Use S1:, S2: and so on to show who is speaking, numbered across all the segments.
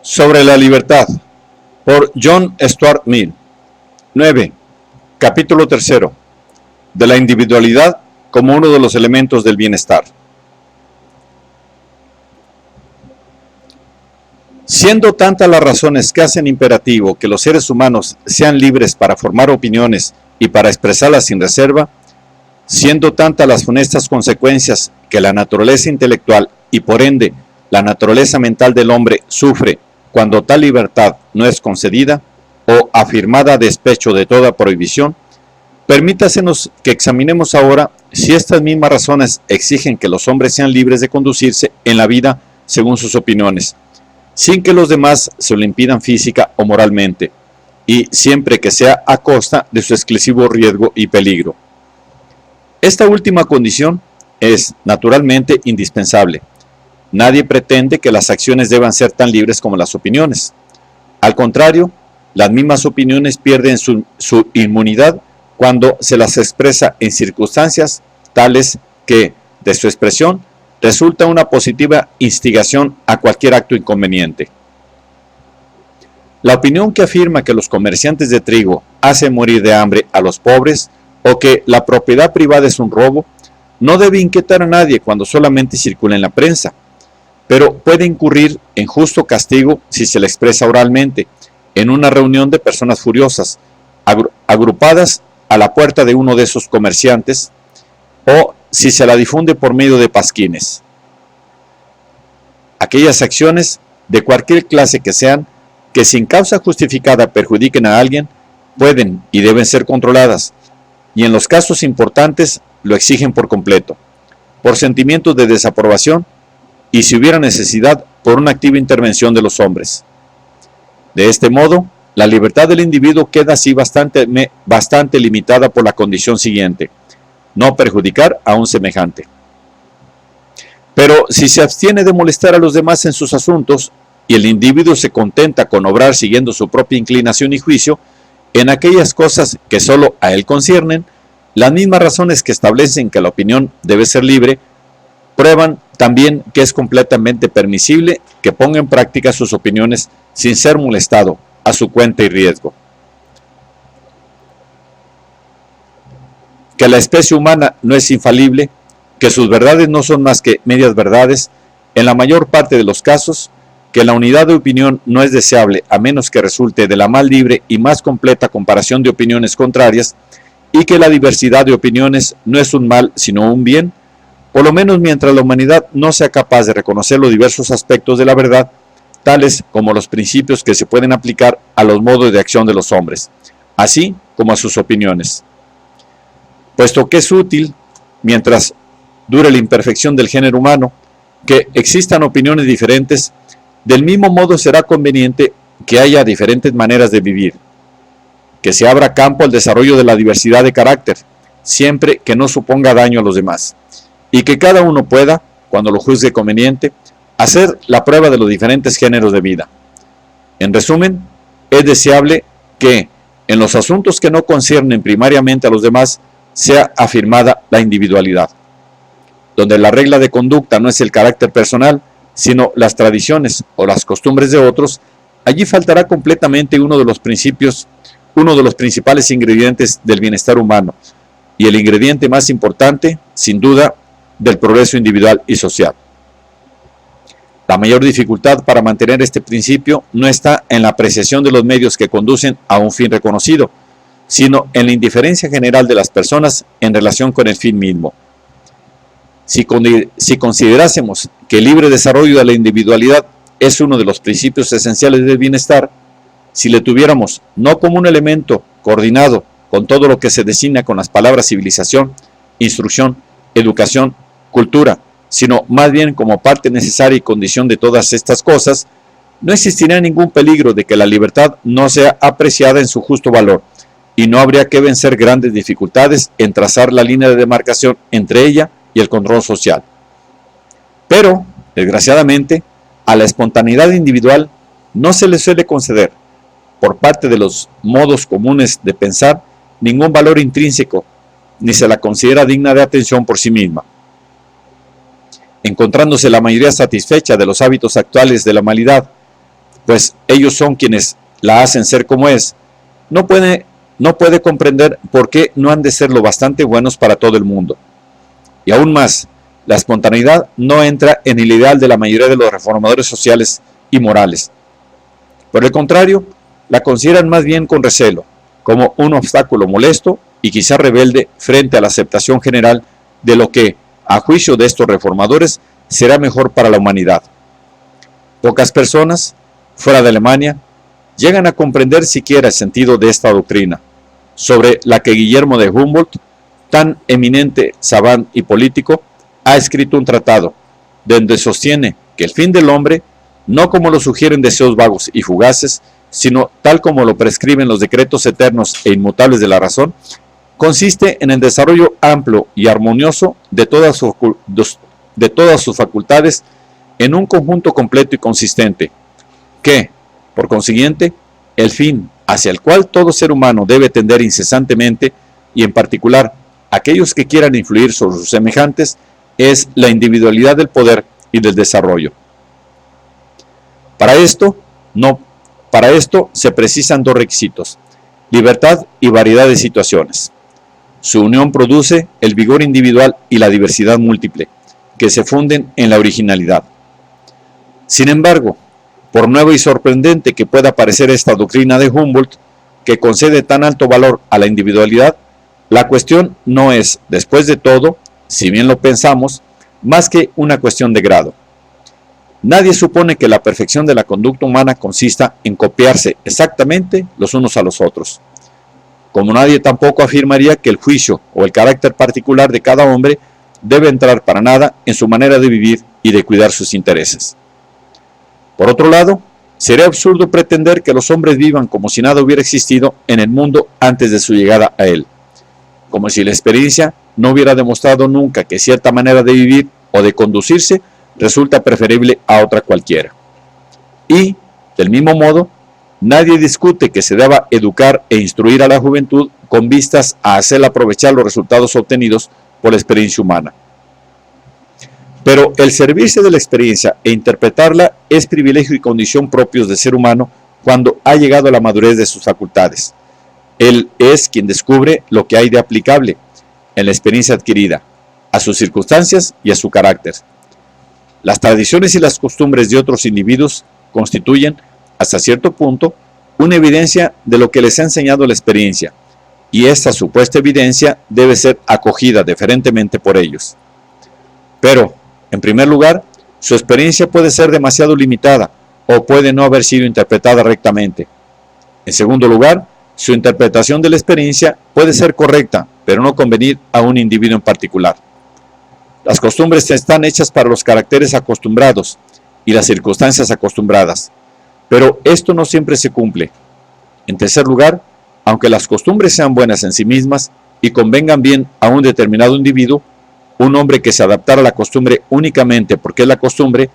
S1: Sobre la libertad, por John Stuart Mill. 9. Capítulo 3. De la individualidad como uno de los elementos del bienestar. Siendo tantas las razones que hacen imperativo que los seres humanos sean libres para formar opiniones y para expresarlas sin reserva, siendo tantas las funestas consecuencias que la naturaleza intelectual y por ende la naturaleza mental del hombre sufre cuando tal libertad no es concedida o afirmada a despecho de toda prohibición, permítasenos que examinemos ahora si estas mismas razones exigen que los hombres sean libres de conducirse en la vida según sus opiniones, sin que los demás se lo impidan física o moralmente, y siempre que sea a costa de su excesivo riesgo y peligro. Esta última condición es, naturalmente, indispensable. Nadie pretende que las acciones deban ser tan libres como las opiniones. Al contrario, las mismas opiniones pierden su inmunidad cuando se las expresa en circunstancias tales que, de su expresión, resulta una positiva instigación a cualquier acto inconveniente. La opinión que afirma que los comerciantes de trigo hacen morir de hambre a los pobres o que la propiedad privada es un robo, no debe inquietar a nadie cuando solamente circula en la prensa, pero puede incurrir en justo castigo si se le expresa oralmente en una reunión de personas furiosas, agrupadas a la puerta de uno de esos comerciantes, o si se la difunde por medio de pasquines. Aquellas acciones, de cualquier clase que sean, que sin causa justificada perjudiquen a alguien, pueden y deben ser controladas, y en los casos importantes lo exigen por completo, por sentimientos de desaprobación, y si hubiera necesidad, por una activa intervención de los hombres. De este modo, la libertad del individuo queda así bastante limitada por la condición siguiente: no perjudicar a un semejante. Pero si se abstiene de molestar a los demás en sus asuntos, y el individuo se contenta con obrar siguiendo su propia inclinación y juicio, en aquellas cosas que solo a él conciernen, las mismas razones que establecen que la opinión debe ser libre, prueban también que es completamente permisible que ponga en práctica sus opiniones sin ser molestado, a su cuenta y riesgo. Que la especie humana no es infalible, que sus verdades no son más que medias verdades, en la mayor parte de los casos, que la unidad de opinión no es deseable a menos que resulte de la más libre y más completa comparación de opiniones contrarias, y que la diversidad de opiniones no es un mal sino un bien, por lo menos mientras la humanidad no sea capaz de reconocer los diversos aspectos de la verdad, tales como los principios que se pueden aplicar a los modos de acción de los hombres, así como a sus opiniones. Puesto que es útil, mientras dure la imperfección del género humano, que existan opiniones diferentes, del mismo modo será conveniente que haya diferentes maneras de vivir, que se abra campo al desarrollo de la diversidad de carácter, siempre que no suponga daño a los demás, y que cada uno pueda, cuando lo juzgue conveniente, hacer la prueba de los diferentes géneros de vida. En resumen, es deseable que, en los asuntos que no conciernen primariamente a los demás, sea afirmada la individualidad. Donde la regla de conducta no es el carácter personal, sino las tradiciones o las costumbres de otros, allí faltará completamente uno de los principales ingredientes del bienestar humano, y el ingrediente más importante, sin duda, del progreso individual y social. La mayor dificultad para mantener este principio no está en la apreciación de los medios que conducen a un fin reconocido, sino en la indiferencia general de las personas en relación con el fin mismo. Si considerásemos que el libre desarrollo de la individualidad es uno de los principios esenciales del bienestar, si le tuviéramos no como un elemento coordinado con todo lo que se designa con las palabras civilización, instrucción, educación, cultura, sino más bien como parte necesaria y condición de todas estas cosas, no existiría ningún peligro de que la libertad no sea apreciada en su justo valor, y no habría que vencer grandes dificultades en trazar la línea de demarcación entre ella y el control social. Pero, desgraciadamente, a la espontaneidad individual no se le suele conceder, por parte de los modos comunes de pensar, ningún valor intrínseco, ni se la considera digna de atención por sí misma. Encontrándose la mayoría satisfecha de los hábitos actuales de la humanidad, pues ellos son quienes la hacen ser como es, no puede comprender por qué no han de ser lo bastante buenos para todo el mundo. Y aún más, la espontaneidad no entra en el ideal de la mayoría de los reformadores sociales y morales. Por el contrario, la consideran más bien con recelo, como un obstáculo molesto y quizá rebelde frente a la aceptación general de lo que, a juicio de estos reformadores, será mejor para la humanidad. Pocas personas, fuera de Alemania, llegan a comprender siquiera el sentido de esta doctrina, sobre la que Guillermo de Humboldt, tan eminente savant y político, ha escrito un tratado, donde sostiene que el fin del hombre, no como lo sugieren deseos vagos y fugaces, sino tal como lo prescriben los decretos eternos e inmutables de la razón, consiste en el desarrollo amplio y armonioso de todas sus facultades en un conjunto completo y consistente, que, por consiguiente, el fin hacia el cual todo ser humano debe tender incesantemente, y en particular aquellos que quieran influir sobre sus semejantes, es la individualidad del poder y del desarrollo. Para esto se precisan dos requisitos: libertad y variedad de situaciones. Su unión produce el vigor individual y la diversidad múltiple, que se funden en la originalidad. Sin embargo, por nueva y sorprendente que pueda parecer esta doctrina de Humboldt, que concede tan alto valor a la individualidad, la cuestión no es, después de todo, si bien lo pensamos, más que una cuestión de grado. Nadie supone que la perfección de la conducta humana consista en copiarse exactamente los unos a los otros, como nadie tampoco afirmaría que el juicio o el carácter particular de cada hombre debe entrar para nada en su manera de vivir y de cuidar sus intereses. Por otro lado, sería absurdo pretender que los hombres vivan como si nada hubiera existido en el mundo antes de su llegada a él, como si la experiencia no hubiera demostrado nunca que cierta manera de vivir o de conducirse resulta preferible a otra cualquiera. Y, del mismo modo, nadie discute que se deba educar e instruir a la juventud con vistas a hacerla aprovechar los resultados obtenidos por la experiencia humana. Pero el servirse de la experiencia e interpretarla es privilegio y condición propios del ser humano cuando ha llegado a la madurez de sus facultades. Él es quien descubre lo que hay de aplicable en la experiencia adquirida, a sus circunstancias y a su carácter. Las tradiciones y las costumbres de otros individuos constituyen, hasta cierto punto, una evidencia de lo que les ha enseñado la experiencia, y esta supuesta evidencia debe ser acogida deferentemente por ellos. Pero, en primer lugar, su experiencia puede ser demasiado limitada o puede no haber sido interpretada rectamente. En segundo lugar, su interpretación de la experiencia puede ser correcta, pero no convenir a un individuo en particular. Las costumbres están hechas para los caracteres acostumbrados y las circunstancias acostumbradas, pero esto no siempre se cumple. En tercer lugar, aunque las costumbres sean buenas en sí mismas y convengan bien a un determinado individuo, un hombre que se adaptara a la costumbre únicamente porque es la costumbre,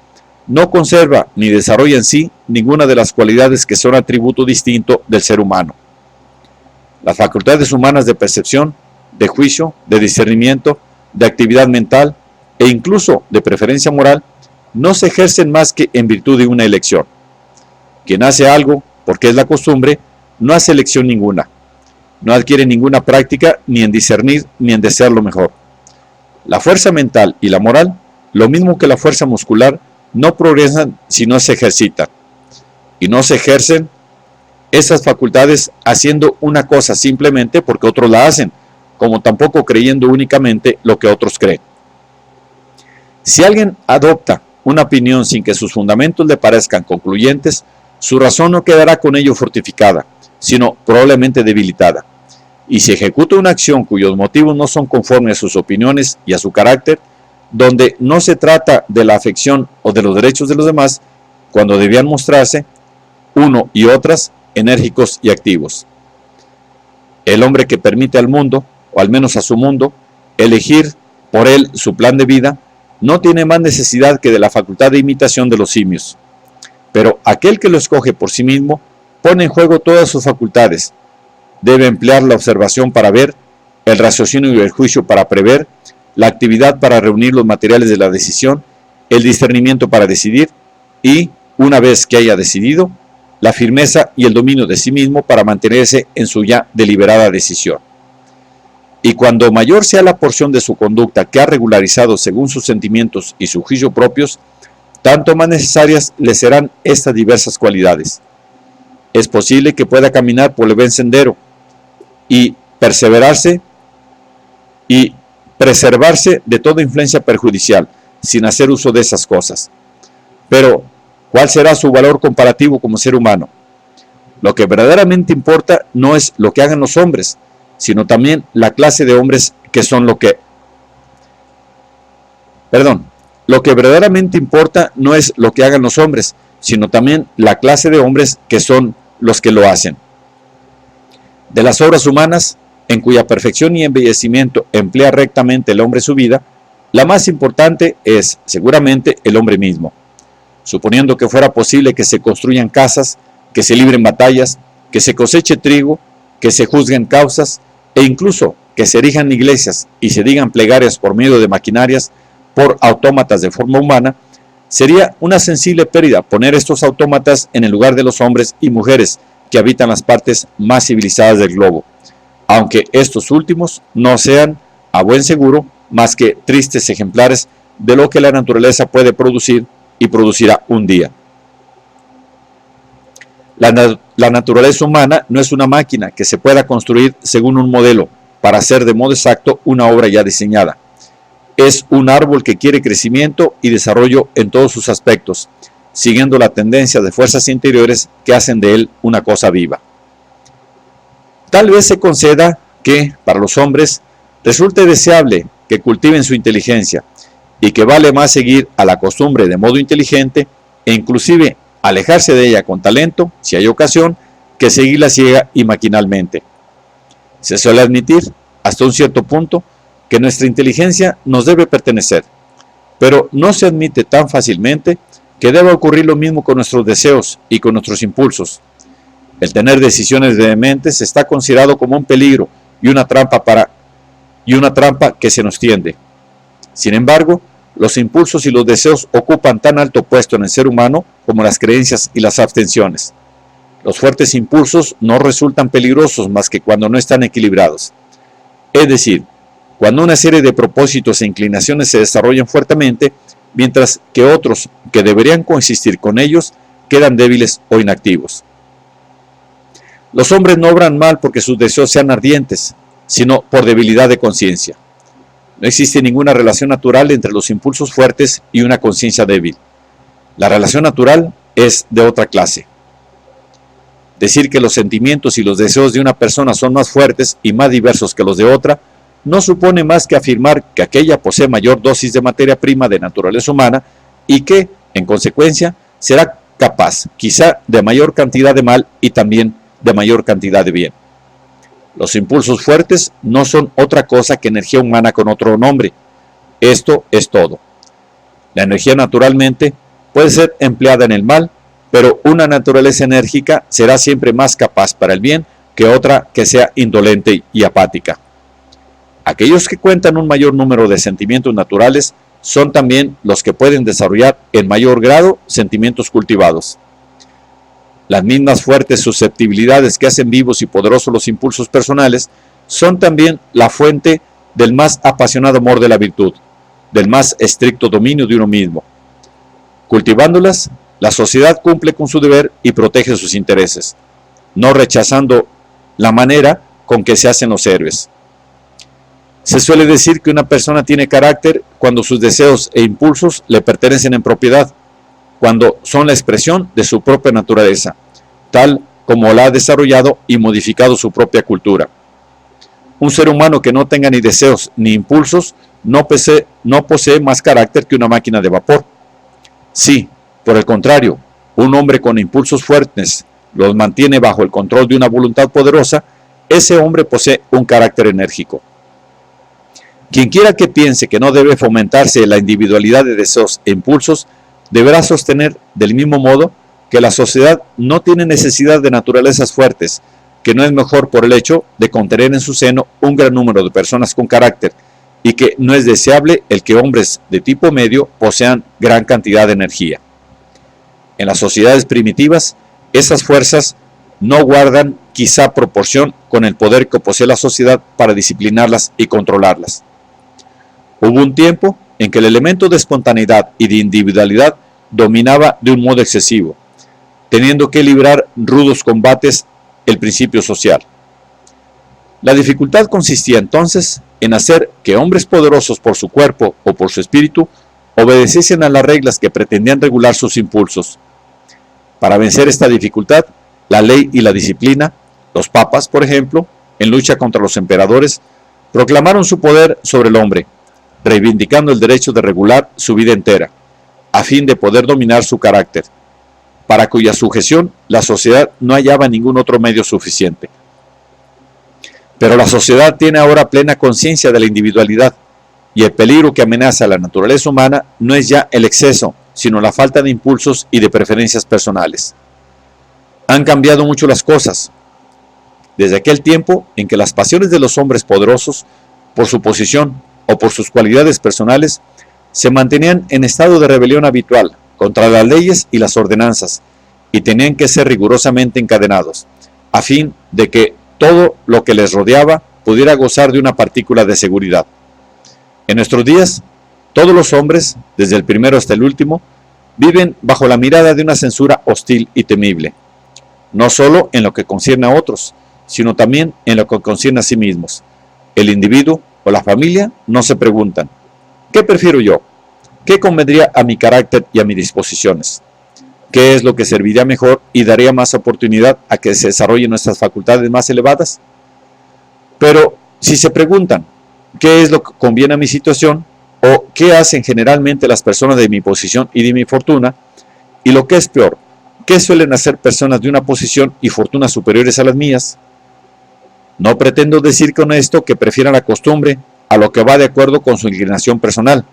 S1: no conserva ni desarrolla en sí ninguna de las cualidades que son atributo distinto del ser humano. Las facultades humanas de percepción, de juicio, de discernimiento, de actividad mental e incluso de preferencia moral no se ejercen más que en virtud de una elección. Quien hace algo porque es la costumbre no hace elección ninguna, no adquiere ninguna práctica ni en discernir ni en desear lo mejor. La fuerza mental y la moral, lo mismo que la fuerza muscular, no progresan si no se ejercitan, y no se ejercen esas facultades haciendo una cosa simplemente porque otros la hacen, como tampoco creyendo únicamente lo que otros creen. Si alguien adopta una opinión sin que sus fundamentos le parezcan concluyentes, su razón no quedará con ello fortificada, sino probablemente debilitada. Y si ejecuta una acción cuyos motivos no son conformes a sus opiniones y a su carácter, donde no se trata de la afección o de los derechos de los demás, cuando debían mostrarse, uno y otras, enérgicos y activos. El hombre que permite al mundo, o al menos a su mundo, elegir por él su plan de vida, no tiene más necesidad que de la facultad de imitación de los simios. Pero aquel que lo escoge por sí mismo, pone en juego todas sus facultades. Debe emplear la observación para ver, el raciocinio y el juicio para prever, la actividad para reunir los materiales de la decisión, el discernimiento para decidir y, una vez que haya decidido, la firmeza y el dominio de sí mismo para mantenerse en su ya deliberada decisión. Y cuando mayor sea la porción de su conducta que ha regularizado según sus sentimientos y su juicio propios, tanto más necesarias le serán estas diversas cualidades. Es posible que pueda caminar por el buen sendero y preservarse de toda influencia perjudicial, sin hacer uso de esas cosas. Pero, ¿cuál será su valor comparativo como ser humano? Lo que verdaderamente importa no es lo que hagan los hombres, sino también la clase de hombres que son lo que verdaderamente importa no es lo que hagan los hombres, sino también la clase de hombres que son los que lo hacen. De las obras humanas, en cuya perfección y embellecimiento emplea rectamente el hombre su vida, la más importante es, seguramente, el hombre mismo. Suponiendo que fuera posible que se construyan casas, que se libren batallas, que se coseche trigo, que se juzguen causas, e incluso que se erijan iglesias y se digan plegarias por medio de maquinarias, por autómatas de forma humana, sería una sensible pérdida poner estos autómatas en el lugar de los hombres y mujeres que habitan las partes más civilizadas del globo, aunque estos últimos no sean, a buen seguro, más que tristes ejemplares de lo que la naturaleza puede producir y producirá un día. La naturaleza humana no es una máquina que se pueda construir según un modelo para hacer de modo exacto una obra ya diseñada. Es un árbol que quiere crecimiento y desarrollo en todos sus aspectos, siguiendo la tendencia de fuerzas interiores que hacen de él una cosa viva. Tal vez se conceda que, para los hombres, resulte deseable que cultiven su inteligencia y que vale más seguir a la costumbre de modo inteligente e inclusive alejarse de ella con talento, si hay ocasión, que seguirla ciega y maquinalmente. Se suele admitir, hasta un cierto punto, que nuestra inteligencia nos debe pertenecer, pero no se admite tan fácilmente que deba ocurrir lo mismo con nuestros deseos y con nuestros impulsos. El tener decisiones vehementes está considerado como un peligro y una trampa que se nos tiende. Sin embargo, los impulsos y los deseos ocupan tan alto puesto en el ser humano como las creencias y las abstenciones. Los fuertes impulsos no resultan peligrosos más que cuando no están equilibrados. Es decir, cuando una serie de propósitos e inclinaciones se desarrollan fuertemente, mientras que otros que deberían coexistir con ellos quedan débiles o inactivos. Los hombres no obran mal porque sus deseos sean ardientes, sino por debilidad de conciencia. No existe ninguna relación natural entre los impulsos fuertes y una conciencia débil. La relación natural es de otra clase. Decir que los sentimientos y los deseos de una persona son más fuertes y más diversos que los de otra, no supone más que afirmar que aquella posee mayor dosis de materia prima de naturaleza humana y que, en consecuencia, será capaz, quizá, de mayor cantidad de mal y también de mayor cantidad de bien. Los impulsos fuertes no son otra cosa que energía humana con otro nombre. Esto es todo. La energía naturalmente puede ser empleada en el mal, pero una naturaleza enérgica será siempre más capaz para el bien que otra que sea indolente y apática. Aquellos que cuentan un mayor número de sentimientos naturales son también los que pueden desarrollar en mayor grado sentimientos cultivados. Las mismas fuertes susceptibilidades que hacen vivos y poderosos los impulsos personales son también la fuente del más apasionado amor de la virtud, del más estricto dominio de uno mismo. Cultivándolas, la sociedad cumple con su deber y protege sus intereses, no rechazando la manera con que se hacen los héroes. Se suele decir que una persona tiene carácter cuando sus deseos e impulsos le pertenecen en propiedad, cuando son la expresión de su propia naturaleza, tal como la ha desarrollado y modificado su propia cultura. Un ser humano que no tenga ni deseos ni impulsos no posee más carácter que una máquina de vapor. Si, por el contrario, un hombre con impulsos fuertes los mantiene bajo el control de una voluntad poderosa, ese hombre posee un carácter enérgico. Quien quiera que piense que no debe fomentarse la individualidad de deseos e impulsos, deberá sostener del mismo modo que la sociedad no tiene necesidad de naturalezas fuertes, que no es mejor por el hecho de contener en su seno un gran número de personas con carácter, y que no es deseable el que hombres de tipo medio posean gran cantidad de energía. En las sociedades primitivas, esas fuerzas no guardan quizá proporción con el poder que posee la sociedad para disciplinarlas y controlarlas. Hubo un tiempo en que el elemento de espontaneidad y de individualidad dominaba de un modo excesivo, teniendo que librar rudos combates el principio social. La dificultad consistía entonces en hacer que hombres poderosos por su cuerpo o por su espíritu obedeciesen a las reglas que pretendían regular sus impulsos. Para vencer esta dificultad, la ley y la disciplina, los papas, por ejemplo, en lucha contra los emperadores, proclamaron su poder sobre el hombre, reivindicando el derecho de regular su vida entera, a fin de poder dominar su carácter, para cuya sujeción la sociedad no hallaba ningún otro medio suficiente. Pero la sociedad tiene ahora plena conciencia de la individualidad, y el peligro que amenaza a la naturaleza humana no es ya el exceso, sino la falta de impulsos y de preferencias personales. Han cambiado mucho las cosas, desde aquel tiempo en que las pasiones de los hombres poderosos, por su posición o por sus cualidades personales, se mantenían en estado de rebelión habitual contra las leyes y las ordenanzas, y tenían que ser rigurosamente encadenados, a fin de que todo lo que les rodeaba pudiera gozar de una partícula de seguridad. En nuestros días, todos los hombres, desde el primero hasta el último, viven bajo la mirada de una censura hostil y temible, no solo en lo que concierne a otros, sino también en lo que concierne a sí mismos. El individuo o la familia no se preguntan: ¿qué prefiero yo? ¿Qué convendría a mi carácter y a mis disposiciones? ¿Qué es lo que serviría mejor y daría más oportunidad a que se desarrollen nuestras facultades más elevadas? Pero si se preguntan: ¿qué es lo que conviene a mi situación? ¿O qué hacen generalmente las personas de mi posición y de mi fortuna? Y lo que es peor, ¿qué suelen hacer personas de una posición y fortuna superiores a las mías? No pretendo decir con esto que prefieran la costumbre a lo que va de acuerdo con su inclinación personal.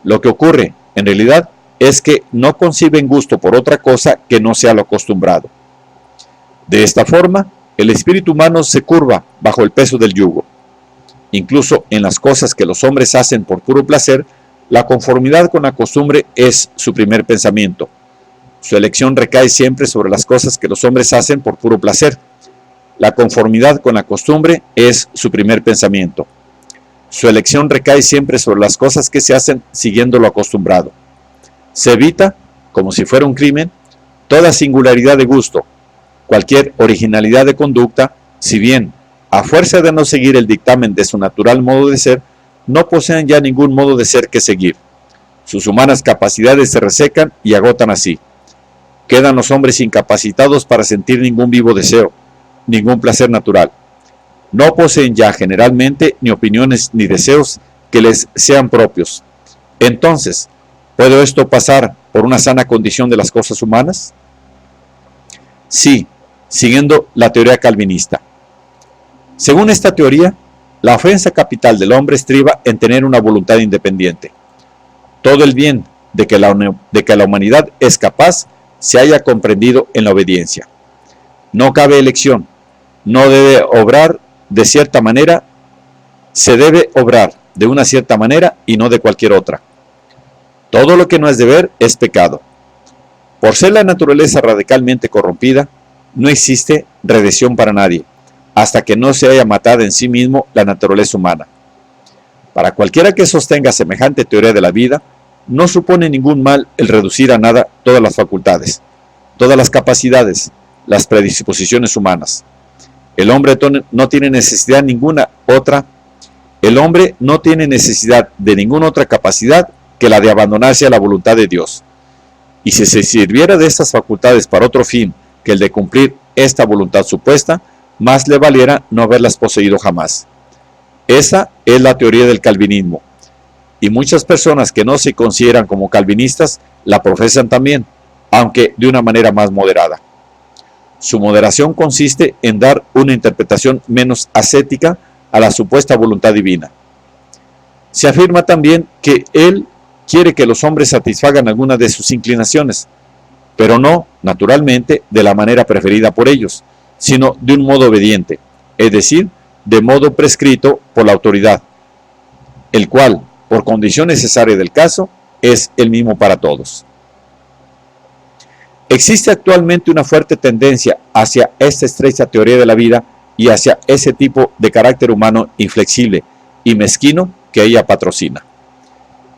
S1: Lo que ocurre, en realidad, es que no conciben gusto por otra cosa que no sea lo acostumbrado. De esta forma, el espíritu humano se curva bajo el peso del yugo. Incluso en las cosas que los hombres hacen por puro placer, la conformidad con la costumbre es su primer pensamiento. Su elección recae siempre sobre las cosas que los hombres hacen por puro placer. La conformidad con la costumbre es su primer pensamiento. Su elección recae siempre sobre las cosas que se hacen siguiendo lo acostumbrado. Se evita, como si fuera un crimen, toda singularidad de gusto, cualquier originalidad de conducta, si bien, a fuerza de no seguir el dictamen de su natural modo de ser, no poseen ya ningún modo de ser que seguir. Sus humanas capacidades se resecan y agotan así. Quedan los hombres incapacitados para sentir ningún vivo deseo, ningún placer natural. No poseen ya generalmente ni opiniones ni deseos que les sean propios. Entonces, ¿puede esto pasar por una sana condición de las cosas humanas? Sí, siguiendo la teoría calvinista. Según esta teoría, la ofensa capital del hombre estriba en tener una voluntad independiente. Todo el bien de que la humanidad es capaz se haya comprendido en la obediencia. No cabe elección, no debe obrar de cierta manera, se debe obrar de una cierta manera y no de cualquier otra. Todo lo que no es deber es pecado. Por ser la naturaleza radicalmente corrompida, no existe redención para nadie, hasta que no se haya matado en sí mismo la naturaleza humana. Para cualquiera que sostenga semejante teoría de la vida, no supone ningún mal el reducir a nada todas las facultades, todas las capacidades, las predisposiciones humanas. El hombre no tiene necesidad de ninguna otra capacidad que la de abandonarse a la voluntad de Dios. Y si se sirviera de estas facultades para otro fin que el de cumplir esta voluntad supuesta, más le valiera no haberlas poseído jamás. Esa es la teoría del calvinismo, y muchas personas que no se consideran como calvinistas la profesan también, aunque de una manera más moderada. Su moderación consiste en dar una interpretación menos ascética a la supuesta voluntad divina. Se afirma también que Él quiere que los hombres satisfagan algunas de sus inclinaciones, pero no, naturalmente, de la manera preferida por ellos, sino de un modo obediente, es decir, de modo prescrito por la autoridad, el cual, por condición necesaria del caso, es el mismo para todos. Existe actualmente una fuerte tendencia hacia esta estrecha teoría de la vida y hacia ese tipo de carácter humano inflexible y mezquino que ella patrocina.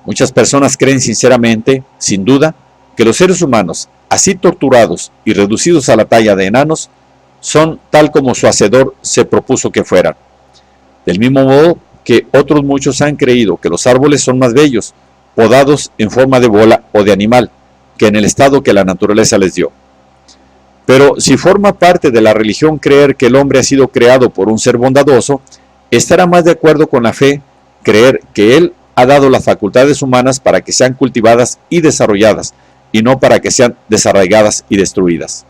S1: Muchas personas creen sinceramente, sin duda, que los seres humanos, así torturados y reducidos a la talla de enanos, son tal como su hacedor se propuso que fueran. Del mismo modo que otros muchos han creído que los árboles son más bellos, podados en forma de bola o de animal, que en el estado que la naturaleza les dio. Pero si forma parte de la religión creer que el hombre ha sido creado por un ser bondadoso, estará más de acuerdo con la fe creer que él ha dado las facultades humanas para que sean cultivadas y desarrolladas, y no para que sean desarraigadas y destruidas.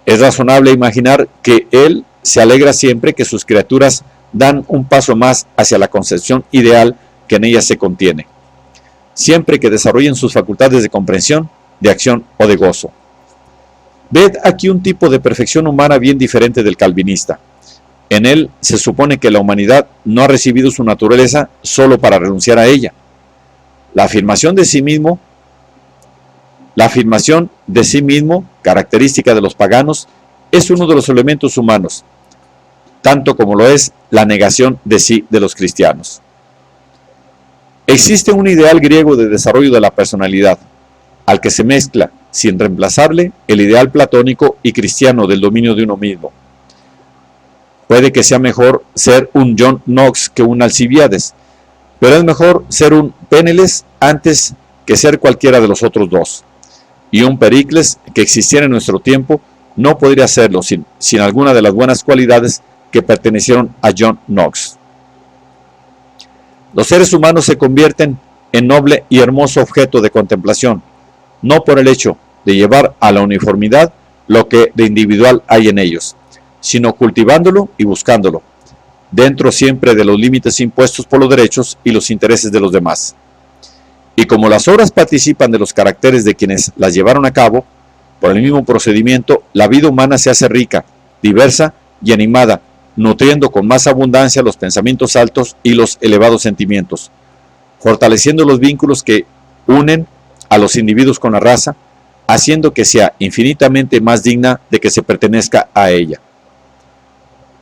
S1: Es razonable imaginar que él se alegra siempre que sus criaturas dan un paso más hacia la concepción ideal que en ellas se contiene, siempre que desarrollen sus facultades de comprensión, de acción o de gozo. Ved aquí un tipo de perfección humana bien diferente del calvinista. En él se supone que la humanidad no ha recibido su naturaleza solo para renunciar a ella. La afirmación de sí mismo, característica de los paganos, es uno de los elementos humanos, tanto como lo es la negación de sí de los cristianos. Existe un ideal griego de desarrollo de la personalidad, al que se mezcla, sin reemplazarle, el ideal platónico y cristiano del dominio de uno mismo. Puede que sea mejor ser un John Knox que un Alcibiades, pero es mejor ser un Péneles antes que ser cualquiera de los otros dos. Y un Pericles que existiera en nuestro tiempo no podría serlo sin alguna de las buenas cualidades que pertenecieron a John Knox. Los seres humanos se convierten en noble y hermoso objeto de contemplación, no por el hecho de llevar a la uniformidad lo que de individual hay en ellos, sino cultivándolo y buscándolo, dentro siempre de los límites impuestos por los derechos y los intereses de los demás. Y como las obras participan de los caracteres de quienes las llevaron a cabo, por el mismo procedimiento, la vida humana se hace rica, diversa y animada, nutriendo con más abundancia los pensamientos altos y los elevados sentimientos, fortaleciendo los vínculos que unen a los individuos con la raza, haciendo que sea infinitamente más digna de que se pertenezca a ella.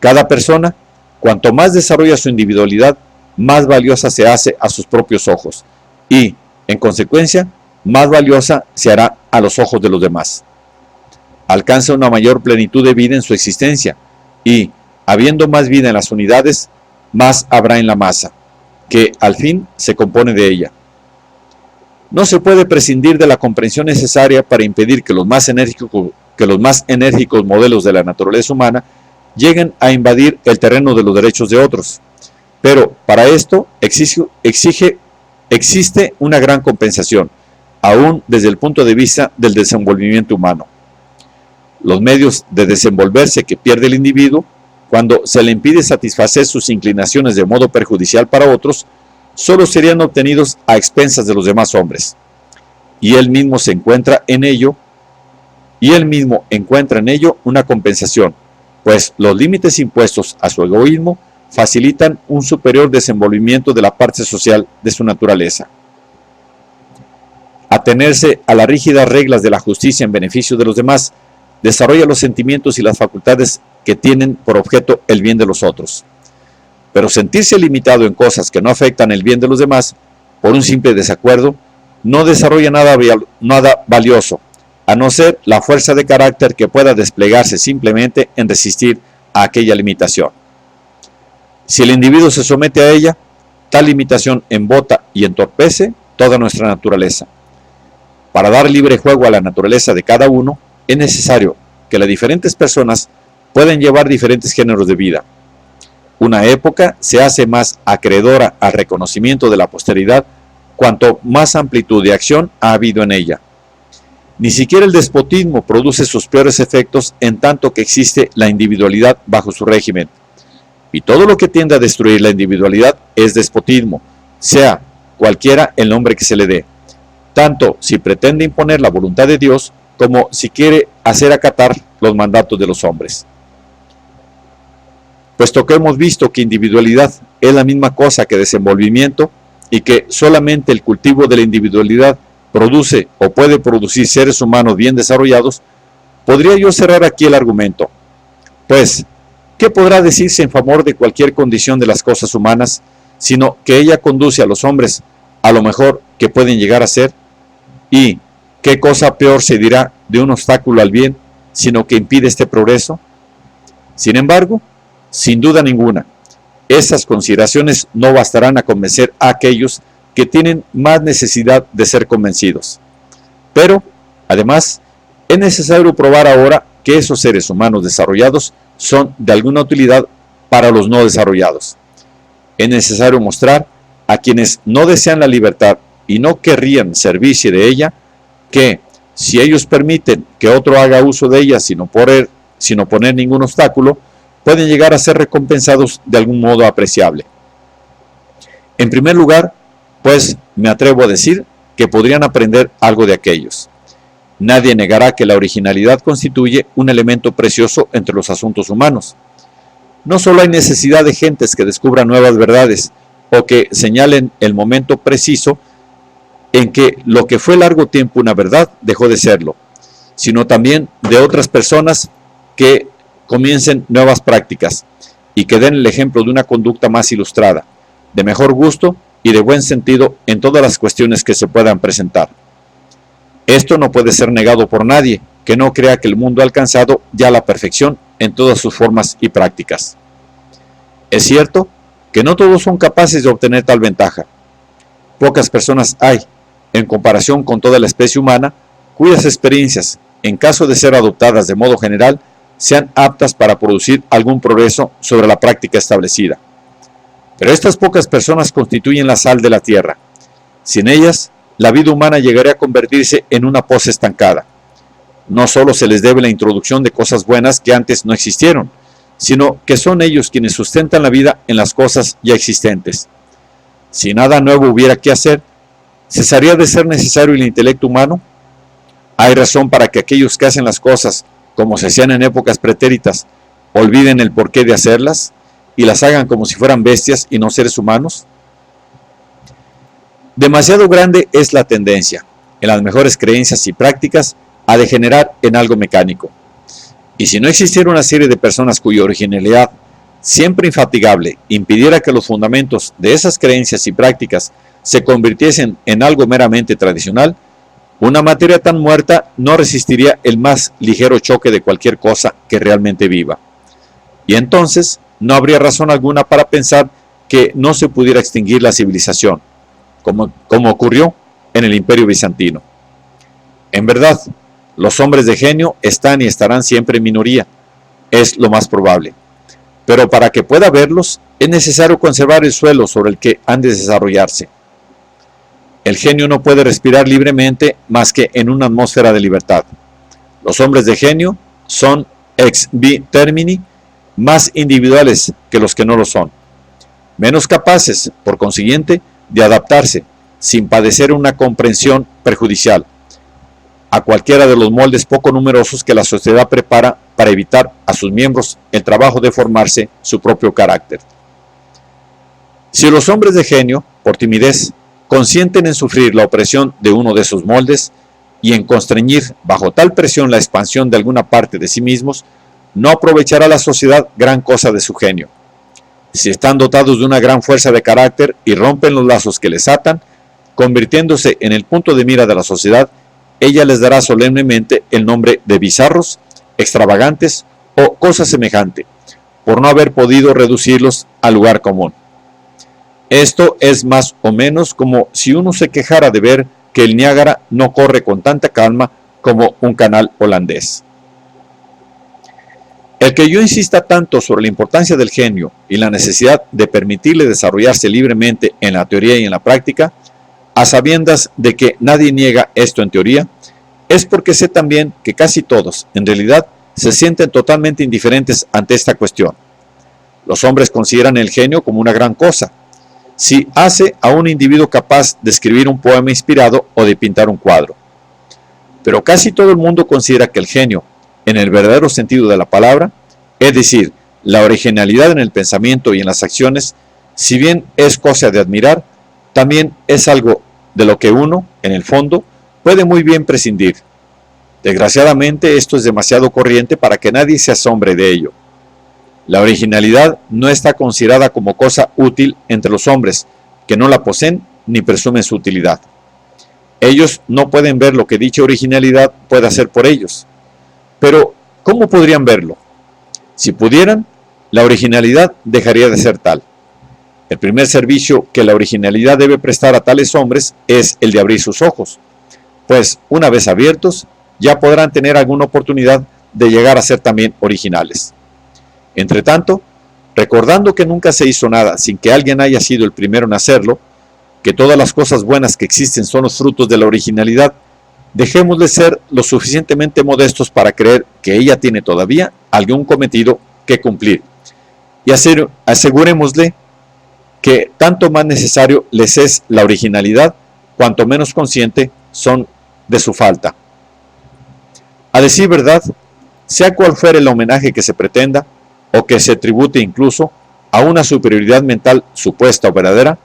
S1: Cada persona, cuanto más desarrolla su individualidad, más valiosa se hace a sus propios ojos y, en consecuencia, más valiosa se hará a los ojos de los demás. Alcanza una mayor plenitud de vida en su existencia y, habiendo más vida en las unidades, más habrá en la masa, que al fin se compone de ella. No se puede prescindir de la comprensión necesaria para impedir que los más enérgicos modelos de la naturaleza humana lleguen a invadir el terreno de los derechos de otros. Pero para esto existe una gran compensación, aún desde el punto de vista del desenvolvimiento humano. Los medios de desenvolverse que pierde el individuo cuando se le impide satisfacer sus inclinaciones de modo perjudicial para otros, solo serían obtenidos a expensas de los demás hombres. Y él mismo encuentra en ello una compensación, pues los límites impuestos a su egoísmo facilitan un superior desenvolvimiento de la parte social de su naturaleza. Atenerse a las rígidas reglas de la justicia en beneficio de los demás desarrolla los sentimientos y las facultades que tienen por objeto el bien de los otros. Pero sentirse limitado en cosas que no afectan el bien de los demás por un simple desacuerdo no desarrolla nada valioso, a no ser la fuerza de carácter que pueda desplegarse simplemente en resistir a aquella limitación. Si el individuo se somete a ella, tal limitación embota y entorpece toda nuestra naturaleza. Para dar libre juego a la naturaleza de cada uno, es necesario que las diferentes personas puedan llevar diferentes géneros de vida. Una época se hace más acreedora al reconocimiento de la posteridad cuanto más amplitud de acción ha habido en ella. Ni siquiera el despotismo produce sus peores efectos en tanto que existe la individualidad bajo su régimen. Y todo lo que tiende a destruir la individualidad es despotismo, sea cualquiera el nombre que se le dé, tanto si pretende imponer la voluntad de Dios como si quiere hacer acatar los mandatos de los hombres. Puesto que hemos visto que individualidad es la misma cosa que desenvolvimiento y que solamente el cultivo de la individualidad produce o puede producir seres humanos bien desarrollados, podría yo cerrar aquí el argumento. Pues, ¿qué podrá decirse en favor de cualquier condición de las cosas humanas, sino que ella conduce a los hombres a lo mejor que pueden llegar a ser? ¿Y qué cosa peor se dirá de un obstáculo al bien, sino que impide este progreso? Sin embargo, sin duda ninguna, estas consideraciones no bastarán a convencer a aquellos que tienen más necesidad de ser convencidos. Pero, además, es necesario probar ahora que esos seres humanos desarrollados son de alguna utilidad para los no desarrollados. Es necesario mostrar a quienes no desean la libertad y no querrían servirse de ella, que si ellos permiten que otro haga uso de ella sin oponer ningún obstáculo, pueden llegar a ser recompensados de algún modo apreciable. En primer lugar, pues me atrevo a decir que podrían aprender algo de aquellos. Nadie negará que la originalidad constituye un elemento precioso entre los asuntos humanos. No solo hay necesidad de gentes que descubran nuevas verdades o que señalen el momento preciso en que lo que fue largo tiempo una verdad dejó de serlo, sino también de otras personas que comiencen nuevas prácticas y que den el ejemplo de una conducta más ilustrada, de mejor gusto y de buen sentido en todas las cuestiones que se puedan presentar. Esto no puede ser negado por nadie que no crea que el mundo ha alcanzado ya la perfección en todas sus formas y prácticas. Es cierto que no todos son capaces de obtener tal ventaja. Pocas personas hay, en comparación con toda la especie humana, cuyas experiencias, en caso de ser adoptadas de modo general, sean aptas para producir algún progreso sobre la práctica establecida. Pero estas pocas personas constituyen la sal de la tierra. Sin ellas, la vida humana llegaría a convertirse en una poza estancada. No solo se les debe la introducción de cosas buenas que antes no existieron, sino que son ellos quienes sustentan la vida en las cosas ya existentes. Si nada nuevo hubiera que hacer, ¿cesaría de ser necesario el intelecto humano? Hay razón para que aquellos que hacen las cosas como se hacían en épocas pretéritas olviden el porqué de hacerlas y las hagan como si fueran bestias y no seres humanos. Demasiado grande es la tendencia, en las mejores creencias y prácticas, a degenerar en algo mecánico. Y si no existiera una serie de personas cuya originalidad, siempre infatigable, impidiera que los fundamentos de esas creencias y prácticas se convirtiesen en algo meramente tradicional, una materia tan muerta no resistiría el más ligero choque de cualquier cosa que realmente viva. Y entonces no habría razón alguna para pensar que no se pudiera extinguir la civilización, como ocurrió en el Imperio Bizantino. En verdad, los hombres de genio están y estarán siempre en minoría, es lo más probable. Pero para que pueda haberlos, es necesario conservar el suelo sobre el que han de desarrollarse. El genio no puede respirar libremente más que en una atmósfera de libertad. Los hombres de genio son ex termini más individuales que los que no lo son, menos capaces, por consiguiente, de adaptarse, sin padecer una comprensión perjudicial, a cualquiera de los moldes poco numerosos que la sociedad prepara para evitar a sus miembros el trabajo de formarse su propio carácter. Si los hombres de genio, por timidez, consienten en sufrir la opresión de uno de esos moldes y en constreñir bajo tal presión la expansión de alguna parte de sí mismos, no aprovechará la sociedad gran cosa de su genio. Si están dotados de una gran fuerza de carácter y rompen los lazos que les atan, convirtiéndose en el punto de mira de la sociedad, ella les dará solemnemente el nombre de bizarros, extravagantes o cosa semejante, por no haber podido reducirlos al lugar común. Esto es más o menos como si uno se quejara de ver que el Niágara no corre con tanta calma como un canal holandés. El que yo insista tanto sobre la importancia del genio y la necesidad de permitirle desarrollarse libremente en la teoría y en la práctica, a sabiendas de que nadie niega esto en teoría, es porque sé también que casi todos, en realidad, se sienten totalmente indiferentes ante esta cuestión. Los hombres consideran el genio como una gran cosa, si hace a un individuo capaz de escribir un poema inspirado o de pintar un cuadro. Pero casi todo el mundo considera que el genio, en el verdadero sentido de la palabra, es decir, la originalidad en el pensamiento y en las acciones, si bien es cosa de admirar, también es algo de lo que uno, en el fondo, puede muy bien prescindir. Desgraciadamente esto es demasiado corriente para que nadie se asombre de ello. La originalidad no está considerada como cosa útil entre los hombres, que no la poseen ni presumen su utilidad. Ellos no pueden ver lo que dicha originalidad puede hacer por ellos. Pero, ¿cómo podrían verlo? Si pudieran, la originalidad dejaría de ser tal. El primer servicio que la originalidad debe prestar a tales hombres es el de abrir sus ojos, pues una vez abiertos, ya podrán tener alguna oportunidad de llegar a ser también originales. Entre tanto, recordando que nunca se hizo nada sin que alguien haya sido el primero en hacerlo, que todas las cosas buenas que existen son los frutos de la originalidad, dejemos de ser lo suficientemente modestos para creer que ella tiene todavía algún cometido que cumplir, y asegurémosle que tanto más necesario les es la originalidad, cuanto menos consciente son de su falta. A decir verdad, sea cual fuere el homenaje que se pretenda, o que se tribute incluso a una superioridad mental supuesta o verdadera,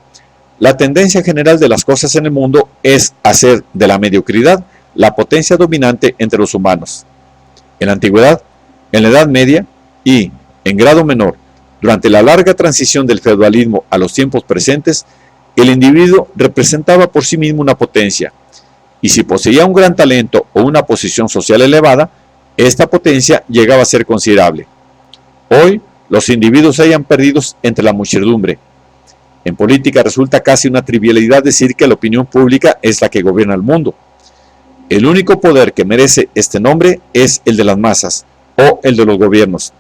S1: la tendencia general de las cosas en el mundo es hacer de la mediocridad la potencia dominante entre los humanos. En la antigüedad, en la Edad Media y, en grado menor, durante la larga transición del feudalismo a los tiempos presentes, el individuo representaba por sí mismo una potencia, y si poseía un gran talento o una posición social elevada, esta potencia llegaba a ser considerable. Hoy, los individuos se hallan perdidos entre la muchedumbre. En política resulta casi una trivialidad decir que la opinión pública es la que gobierna el mundo. El único poder que merece este nombre es el de las masas, o el de los gobiernos,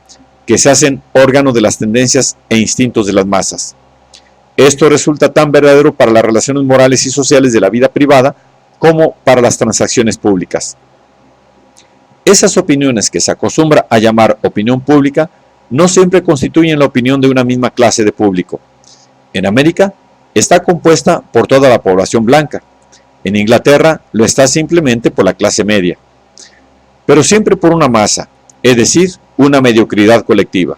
S1: que se hacen órgano de las tendencias e instintos de las masas. Esto resulta tan verdadero para las relaciones morales y sociales de la vida privada como para las transacciones públicas. Esas opiniones que se acostumbra a llamar opinión pública no siempre constituyen la opinión de una misma clase de público. En América está compuesta por toda la población blanca. En Inglaterra lo está simplemente por la clase media. Pero siempre por una masa, es decir, una mediocridad colectiva.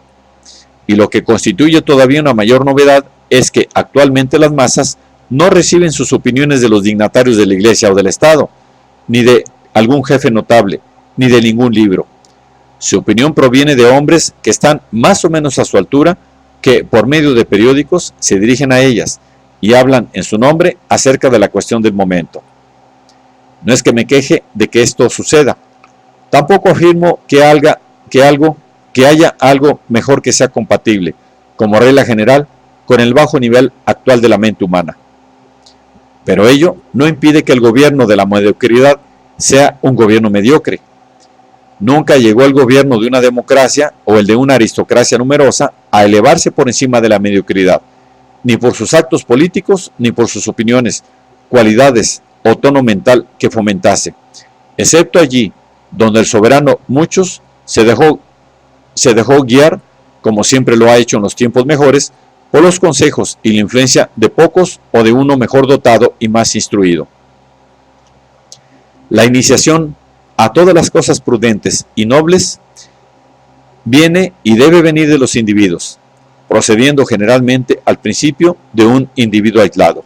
S1: Y lo que constituye todavía una mayor novedad es que actualmente las masas no reciben sus opiniones de los dignatarios de la Iglesia o del Estado, ni de algún jefe notable, ni de ningún libro. Su opinión proviene de hombres que están más o menos a su altura, que por medio de periódicos se dirigen a ellas y hablan en su nombre acerca de la cuestión del momento. No es que me queje de que esto suceda. Tampoco afirmo que haya algo mejor que sea compatible, como regla general, con el bajo nivel actual de la mente humana. Pero ello no impide que el gobierno de la mediocridad sea un gobierno mediocre. Nunca llegó el gobierno de una democracia o el de una aristocracia numerosa a elevarse por encima de la mediocridad, ni por sus actos políticos, ni por sus opiniones, cualidades o tono mental que fomentase, excepto allí donde el soberano muchos se dejó guiar, como siempre lo ha hecho en los tiempos mejores, por los consejos y la influencia de pocos o de uno mejor dotado y más instruido. La iniciación a todas las cosas prudentes y nobles viene y debe venir de los individuos, procediendo generalmente al principio de un individuo aislado.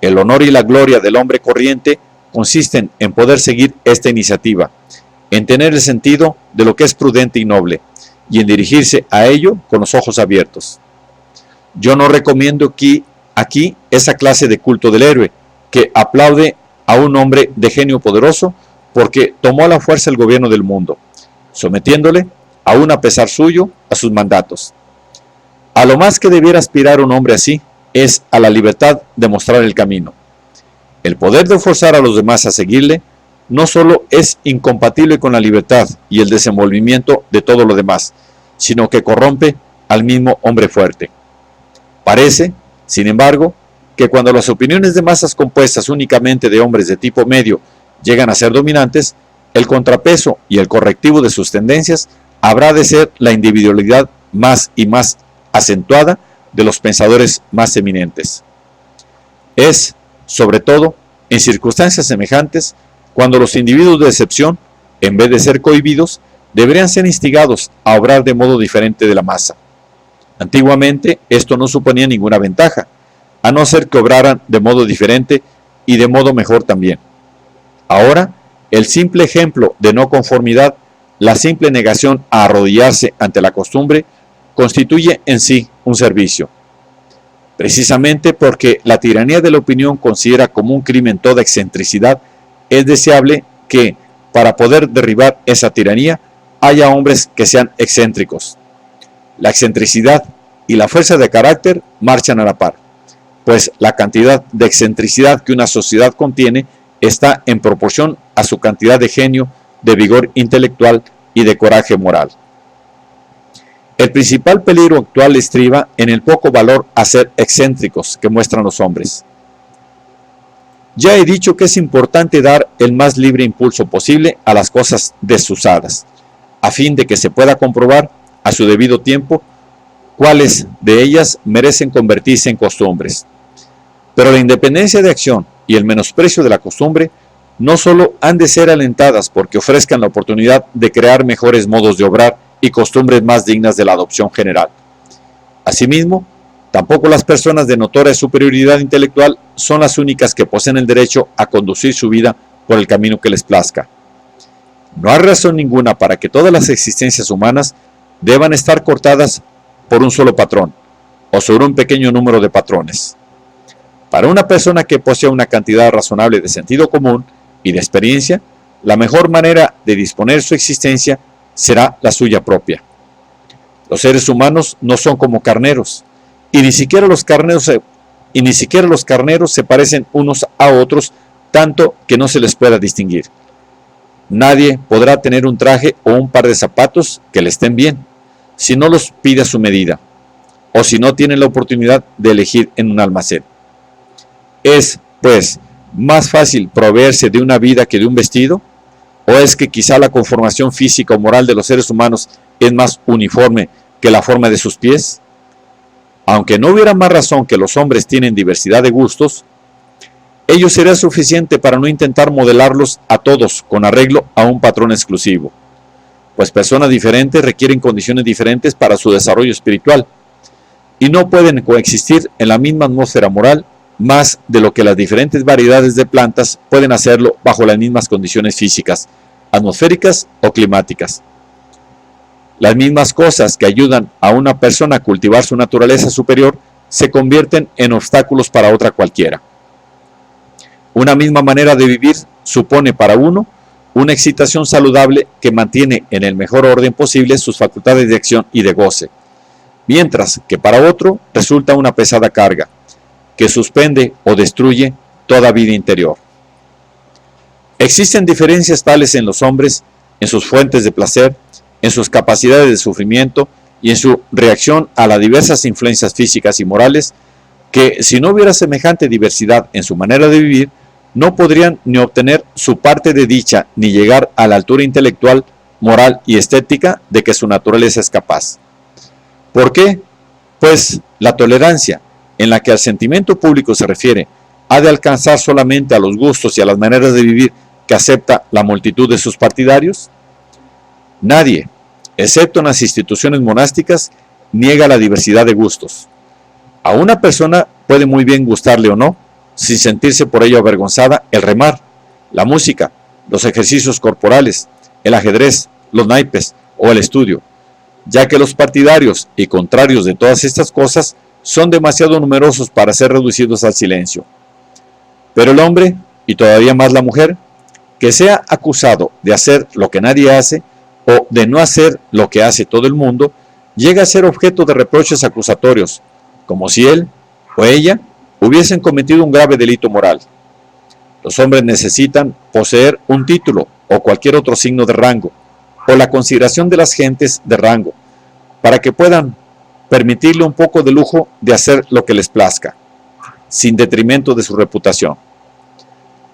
S1: El honor y la gloria del hombre corriente consisten en poder seguir esta iniciativa, en tener el sentido de lo que es prudente y noble, y en dirigirse a ello con los ojos abiertos. Yo no recomiendo aquí esa clase de culto del héroe, que aplaude a un hombre de genio poderoso porque tomó a la fuerza el gobierno del mundo, sometiéndole, aún a pesar suyo, a sus mandatos. A lo más que debiera aspirar un hombre así es a la libertad de mostrar el camino. El poder de forzar a los demás a seguirle no solo es incompatible con la libertad y el desenvolvimiento de todo lo demás, sino que corrompe al mismo hombre fuerte. Parece, sin embargo, que cuando las opiniones de masas compuestas únicamente de hombres de tipo medio llegan a ser dominantes, el contrapeso y el correctivo de sus tendencias habrá de ser la individualidad más y más acentuada de los pensadores más eminentes. Es, sobre todo, en circunstancias semejantes, cuando los individuos de excepción, en vez de ser cohibidos, deberían ser instigados a obrar de modo diferente de la masa. Antiguamente esto no suponía ninguna ventaja, a no ser que obraran de modo diferente y de modo mejor también. Ahora, el simple ejemplo de no conformidad, la simple negación a arrodillarse ante la costumbre, constituye en sí un servicio. Precisamente porque la tiranía de la opinión considera como un crimen toda excentricidad, es deseable que, para poder derribar esa tiranía, haya hombres que sean excéntricos. La excentricidad y la fuerza de carácter marchan a la par, pues la cantidad de excentricidad que una sociedad contiene está en proporción a su cantidad de genio, de vigor intelectual y de coraje moral. El principal peligro actual estriba en el poco valor a ser excéntricos que muestran los hombres. Ya he dicho que es importante dar el más libre impulso posible a las cosas desusadas, a fin de que se pueda comprobar a su debido tiempo cuáles de ellas merecen convertirse en costumbres. Pero la independencia de acción y el menosprecio de la costumbre no solo han de ser alentadas porque ofrezcan la oportunidad de crear mejores modos de obrar y costumbres más dignas de la adopción general. Asimismo, tampoco las personas de notoria superioridad intelectual son las únicas que poseen el derecho a conducir su vida por el camino que les plazca. No hay razón ninguna para que todas las existencias humanas deban estar cortadas por un solo patrón o sobre un pequeño número de patrones. Para una persona que posea una cantidad razonable de sentido común y de experiencia, la mejor manera de disponer su existencia será la suya propia. Los seres humanos no son como carneros, y ni siquiera los carneros se parecen unos a otros tanto que no se les pueda distinguir. Nadie podrá tener un traje o un par de zapatos que le estén bien, si no los pide a su medida, o si no tiene la oportunidad de elegir en un almacén. ¿Es, pues, más fácil proveerse de una vida que de un vestido? ¿O es que quizá la conformación física o moral de los seres humanos es más uniforme que la forma de sus pies? Aunque no hubiera más razón que los hombres tienen diversidad de gustos, ello sería suficiente para no intentar modelarlos a todos con arreglo a un patrón exclusivo, pues personas diferentes requieren condiciones diferentes para su desarrollo espiritual, y no pueden coexistir en la misma atmósfera moral más de lo que las diferentes variedades de plantas pueden hacerlo bajo las mismas condiciones físicas, atmosféricas o climáticas. Las mismas cosas que ayudan a una persona a cultivar su naturaleza superior se convierten en obstáculos para otra cualquiera. Una misma manera de vivir supone para uno una excitación saludable que mantiene en el mejor orden posible sus facultades de acción y de goce, mientras que para otro resulta una pesada carga, que suspende o destruye toda vida interior. Existen diferencias tales en los hombres, en sus fuentes de placer, en sus capacidades de sufrimiento y en su reacción a las diversas influencias físicas y morales, que si no hubiera semejante diversidad en su manera de vivir, no podrían ni obtener su parte de dicha ni llegar a la altura intelectual, moral y estética de que su naturaleza es capaz. ¿Por qué? Pues la tolerancia, en la que al sentimiento público se refiere, ha de alcanzar solamente a los gustos y a las maneras de vivir que acepta la multitud de sus partidarios. Nadie, excepto en las instituciones monásticas, niega la diversidad de gustos. A una persona puede muy bien gustarle o no, sin sentirse por ello avergonzada, el remar, la música, los ejercicios corporales, el ajedrez, los naipes o el estudio, ya que los partidarios y contrarios de todas estas cosas son demasiado numerosos para ser reducidos al silencio. Pero el hombre, y todavía más la mujer, que sea acusado de hacer lo que nadie hace o de no hacer lo que hace todo el mundo, llega a ser objeto de reproches acusatorios, como si él o ella hubiesen cometido un grave delito moral. Los hombres necesitan poseer un título o cualquier otro signo de rango, o la consideración de las gentes de rango, para que puedan permitirle un poco de lujo de hacer lo que les plazca, sin detrimento de su reputación.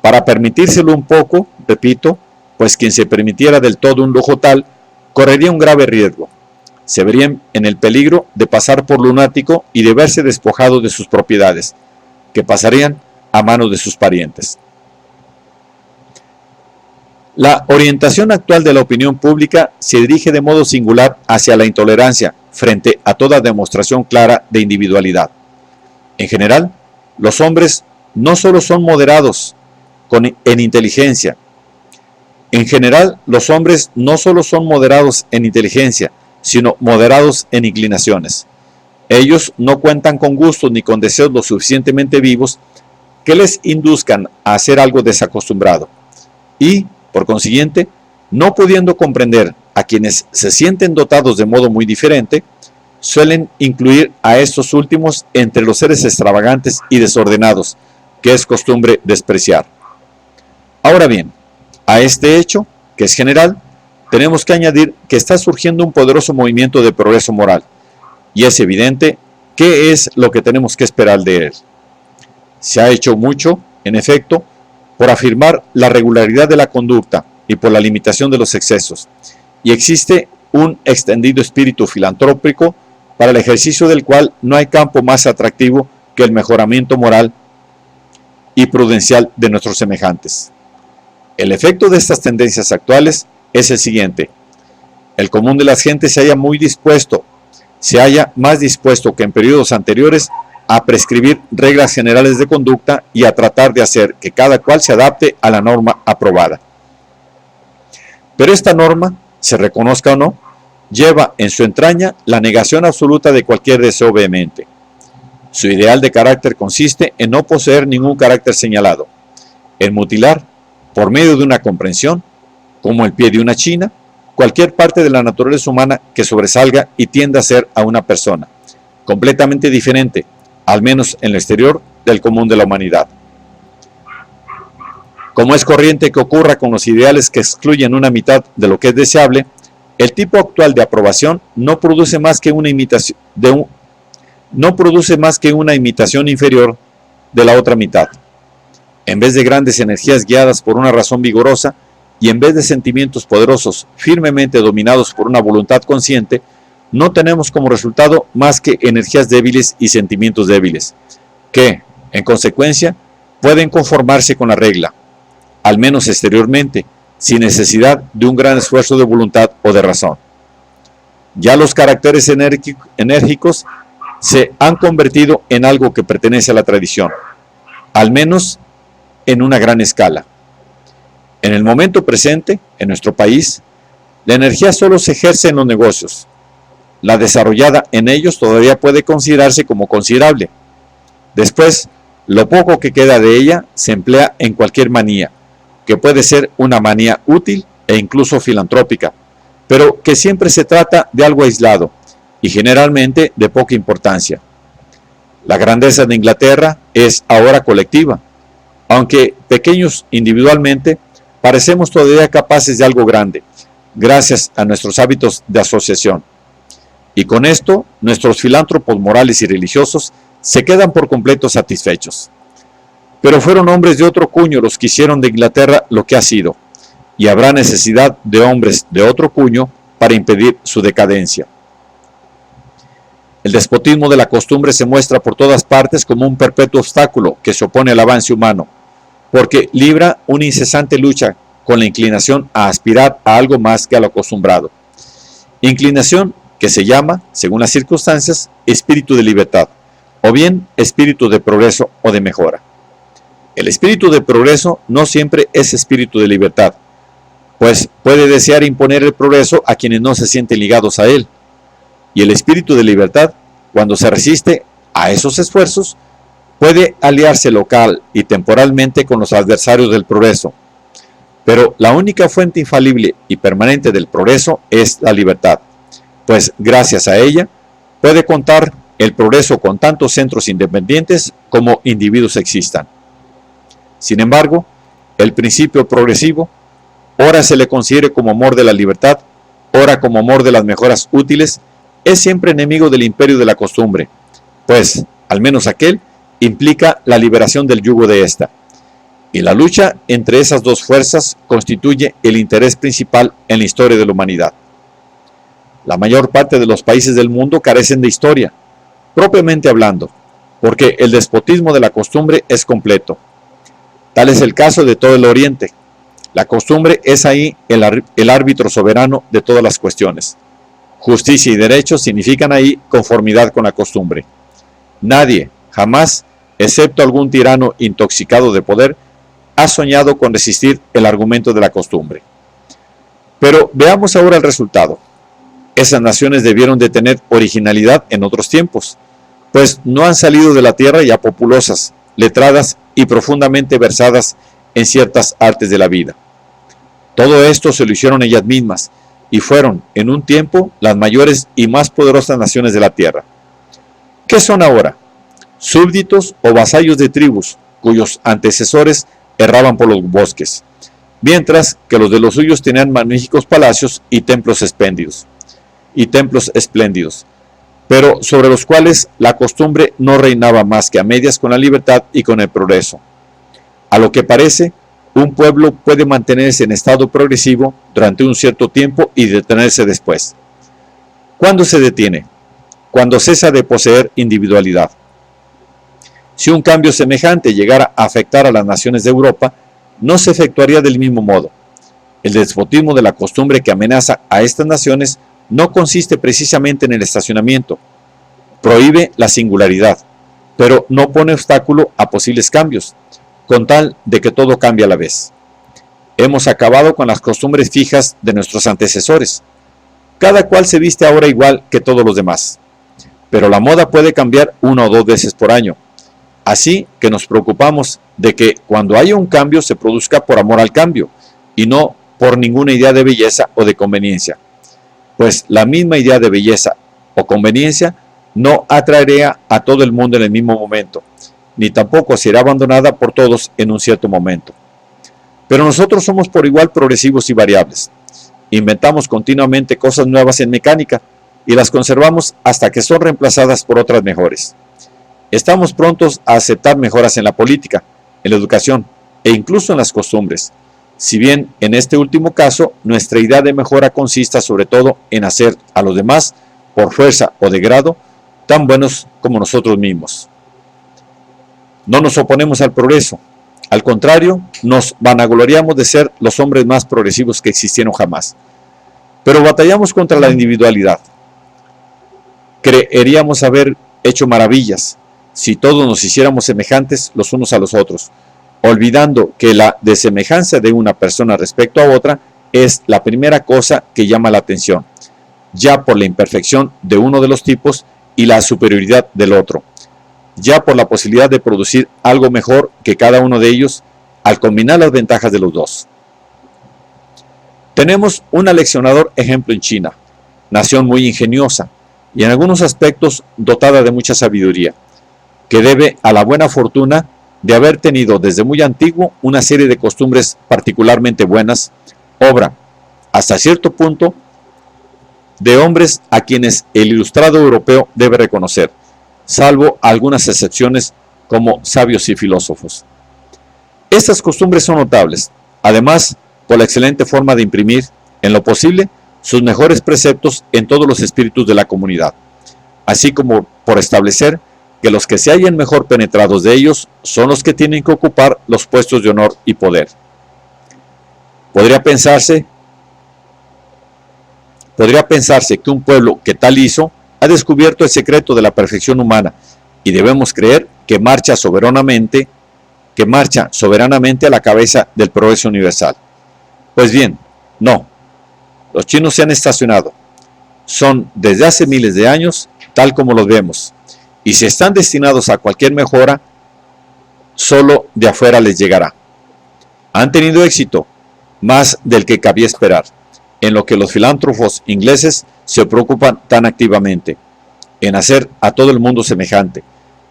S1: Para permitírselo un poco, repito, pues quien se permitiera del todo un lujo tal, correría un grave riesgo. Se verían en el peligro de pasar por lunático y de verse despojado de sus propiedades, que pasarían a manos de sus parientes. La orientación actual de la opinión pública se dirige de modo singular hacia la intolerancia frente a toda demostración clara de individualidad. En general, los hombres no solo son moderados en inteligencia. En general, los hombres no solo son moderados en inteligencia, sino moderados en inclinaciones. Ellos no cuentan con gustos ni con deseos lo suficientemente vivos que les induzcan a hacer algo desacostumbrado. Y, por consiguiente, no pudiendo comprender a quienes se sienten dotados de modo muy diferente, suelen incluir a estos últimos entre los seres extravagantes y desordenados, que es costumbre despreciar. Ahora bien, a este hecho, que es general, tenemos que añadir que está surgiendo un poderoso movimiento de progreso moral, y es evidente qué es lo que tenemos que esperar de él. Se ha hecho mucho, en efecto, por afirmar la regularidad de la conducta y por la limitación de los excesos, y existe un extendido espíritu filantrópico para el ejercicio del cual no hay campo más atractivo que el mejoramiento moral y prudencial de nuestros semejantes. El efecto de estas tendencias actuales es el siguiente: el común de las gentes se halla más dispuesto que en periodos anteriores a prescribir reglas generales de conducta y a tratar de hacer que cada cual se adapte a la norma aprobada. Pero esta norma, se reconozca o no, lleva en su entraña la negación absoluta de cualquier deseo vehemente. Su ideal de carácter consiste en no poseer ningún carácter señalado, en mutilar, por medio de una comprensión, como el pie de una china, cualquier parte de la naturaleza humana que sobresalga y tienda a ser a una persona, completamente diferente, al menos en el exterior, del común de la humanidad. Como es corriente que ocurra con los ideales que excluyen una mitad de lo que es deseable, el tipo actual de aprobación no produce más que una imitación inferior de la otra mitad. En vez de grandes energías guiadas por una razón vigorosa y en vez de sentimientos poderosos firmemente dominados por una voluntad consciente, no tenemos como resultado más que energías débiles y sentimientos débiles, que, en consecuencia, pueden conformarse con la regla, al menos exteriormente, sin necesidad de un gran esfuerzo de voluntad o de razón. Ya los caracteres enérgicos se han convertido en algo que pertenece a la tradición, al menos en una gran escala. En el momento presente, en nuestro país, la energía solo se ejerce en los negocios. La desarrollada en ellos todavía puede considerarse como considerable. Después, lo poco que queda de ella se emplea en cualquier manía, que puede ser una manía útil e incluso filantrópica, pero que siempre se trata de algo aislado y generalmente de poca importancia. La grandeza de Inglaterra es ahora colectiva. Aunque pequeños individualmente, parecemos todavía capaces de algo grande, gracias a nuestros hábitos de asociación. Y con esto, nuestros filántropos morales y religiosos se quedan por completo satisfechos. Pero fueron hombres de otro cuño los que hicieron de Inglaterra lo que ha sido, y habrá necesidad de hombres de otro cuño para impedir su decadencia. El despotismo de la costumbre se muestra por todas partes como un perpetuo obstáculo que se opone al avance humano, porque libra una incesante lucha con la inclinación a aspirar a algo más que a lo acostumbrado. Inclinación que se llama, según las circunstancias, espíritu de libertad, o bien espíritu de progreso o de mejora. El espíritu de progreso no siempre es espíritu de libertad, pues puede desear imponer el progreso a quienes no se sienten ligados a él. Y el espíritu de libertad, cuando se resiste a esos esfuerzos, puede aliarse local y temporalmente con los adversarios del progreso. Pero la única fuente infalible y permanente del progreso es la libertad, pues gracias a ella puede contar el progreso con tantos centros independientes como individuos existan. Sin embargo, el principio progresivo, ora se le considere como amor de la libertad, ora como amor de las mejoras útiles, es siempre enemigo del imperio de la costumbre, pues, al menos aquel, implica la liberación del yugo de esta. Y la lucha entre esas dos fuerzas constituye el interés principal en la historia de la humanidad. La mayor parte de los países del mundo carecen de historia, propiamente hablando, porque el despotismo de la costumbre es completo. Tal es el caso de todo el Oriente. La costumbre es ahí el árbitro soberano de todas las cuestiones. Justicia y derecho significan ahí conformidad con la costumbre. Nadie, jamás, excepto algún tirano intoxicado de poder, ha soñado con resistir el argumento de la costumbre. Pero veamos ahora el resultado. Esas naciones debieron de tener originalidad en otros tiempos, pues no han salido de la tierra ya populosas, letradas y profundamente versadas en ciertas artes de la vida. Todo esto se lo hicieron ellas mismas y fueron, en un tiempo, las mayores y más poderosas naciones de la tierra. ¿Qué son ahora? Súbditos o vasallos de tribus, cuyos antecesores erraban por los bosques, mientras que los de los suyos tenían magníficos palacios y templos espléndidos, pero sobre los cuales la costumbre no reinaba más que a medias con la libertad y con el progreso. A lo que parece, un pueblo puede mantenerse en estado progresivo durante un cierto tiempo y detenerse después. ¿Cuándo se detiene? Cuando cesa de poseer individualidad. Si un cambio semejante llegara a afectar a las naciones de Europa, no se efectuaría del mismo modo. El despotismo de la costumbre que amenaza a estas naciones no consiste precisamente en el estacionamiento. Prohíbe la singularidad, pero no pone obstáculo a posibles cambios, con tal de que todo cambie a la vez. Hemos acabado con las costumbres fijas de nuestros antecesores. Cada cual se viste ahora igual que todos los demás, pero la moda puede cambiar 1 o 2 veces por año. Así que nos preocupamos de que cuando haya un cambio se produzca por amor al cambio y no por ninguna idea de belleza o de conveniencia, pues la misma idea de belleza o conveniencia no atraería a todo el mundo en el mismo momento, ni tampoco será abandonada por todos en un cierto momento. Pero nosotros somos por igual progresivos y variables. Inventamos continuamente cosas nuevas en mecánica y las conservamos hasta que son reemplazadas por otras mejores. Estamos prontos a aceptar mejoras en la política, en la educación e incluso en las costumbres, si bien en este último caso nuestra idea de mejora consista sobre todo en hacer a los demás, por fuerza o de grado, tan buenos como nosotros mismos. No nos oponemos al progreso, al contrario, nos vanagloriamos de ser los hombres más progresivos que existieron jamás. Pero batallamos contra la individualidad. Creeríamos haber hecho maravillas si todos nos hiciéramos semejantes los unos a los otros, olvidando que la desemejanza de una persona respecto a otra es la primera cosa que llama la atención, ya por la imperfección de uno de los tipos y la superioridad del otro, ya por la posibilidad de producir algo mejor que cada uno de ellos al combinar las ventajas de los dos. Tenemos un aleccionador ejemplo en China, nación muy ingeniosa y en algunos aspectos dotada de mucha sabiduría, que debe a la buena fortuna de haber tenido desde muy antiguo una serie de costumbres particularmente buenas, obra, hasta cierto punto, de hombres a quienes el ilustrado europeo debe reconocer, salvo algunas excepciones como sabios y filósofos. Estas costumbres son notables, además por la excelente forma de imprimir, en lo posible, sus mejores preceptos en todos los espíritus de la comunidad, así como por establecer que los que se hallen mejor penetrados de ellos son los que tienen que ocupar los puestos de honor y poder. Podría pensarse que un pueblo que tal hizo ha descubierto el secreto de la perfección humana y debemos creer que marcha soberanamente a la cabeza del progreso universal. Pues bien, no. Los chinos se han estacionado. Son desde hace miles de años tal como los vemos. Y si están destinados a cualquier mejora, solo de afuera les llegará. Han tenido éxito, más del que cabía esperar, en lo que los filántropos ingleses se preocupan tan activamente, en hacer a todo el mundo semejante,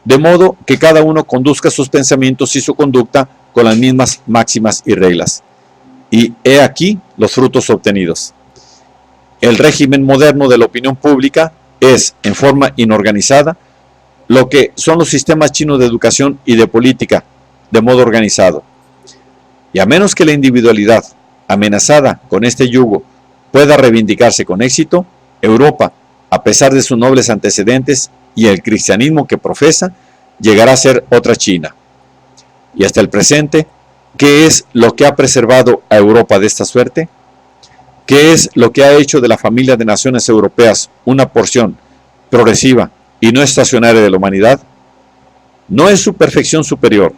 S1: de modo que cada uno conduzca sus pensamientos y su conducta con las mismas máximas y reglas. Y he aquí los frutos obtenidos. El régimen moderno de la opinión pública es, en forma inorganizada, lo que son los sistemas chinos de educación y de política, de modo organizado. Y a menos que la individualidad, amenazada con este yugo, pueda reivindicarse con éxito, Europa, a pesar de sus nobles antecedentes y el cristianismo que profesa, llegará a ser otra China. Y hasta el presente, ¿qué es lo que ha preservado a Europa de esta suerte? ¿Qué es lo que ha hecho de la familia de naciones europeas una porción progresiva y no estacionaria de la humanidad? No es su perfección superior,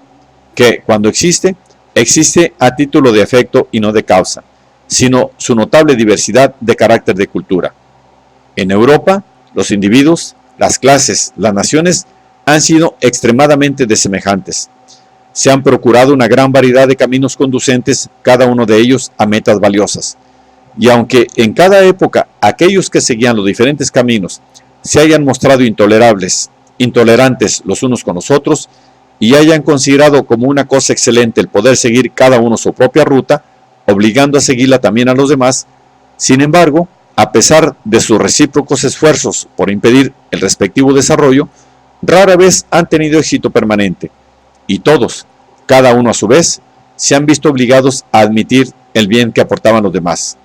S1: que cuando existe, existe a título de efecto y no de causa, sino su notable diversidad de carácter de cultura. En Europa, los individuos, las clases, las naciones han sido extremadamente desemejantes. Se han procurado una gran variedad de caminos conducentes, cada uno de ellos a metas valiosas. Y aunque en cada época aquellos que seguían los diferentes caminos se hayan mostrado intolerantes los unos con los otros, y hayan considerado como una cosa excelente el poder seguir cada uno su propia ruta, obligando a seguirla también a los demás, sin embargo, a pesar de sus recíprocos esfuerzos por impedir el respectivo desarrollo, rara vez han tenido éxito permanente, y todos, cada uno a su vez, se han visto obligados a admitir el bien que aportaban los demás.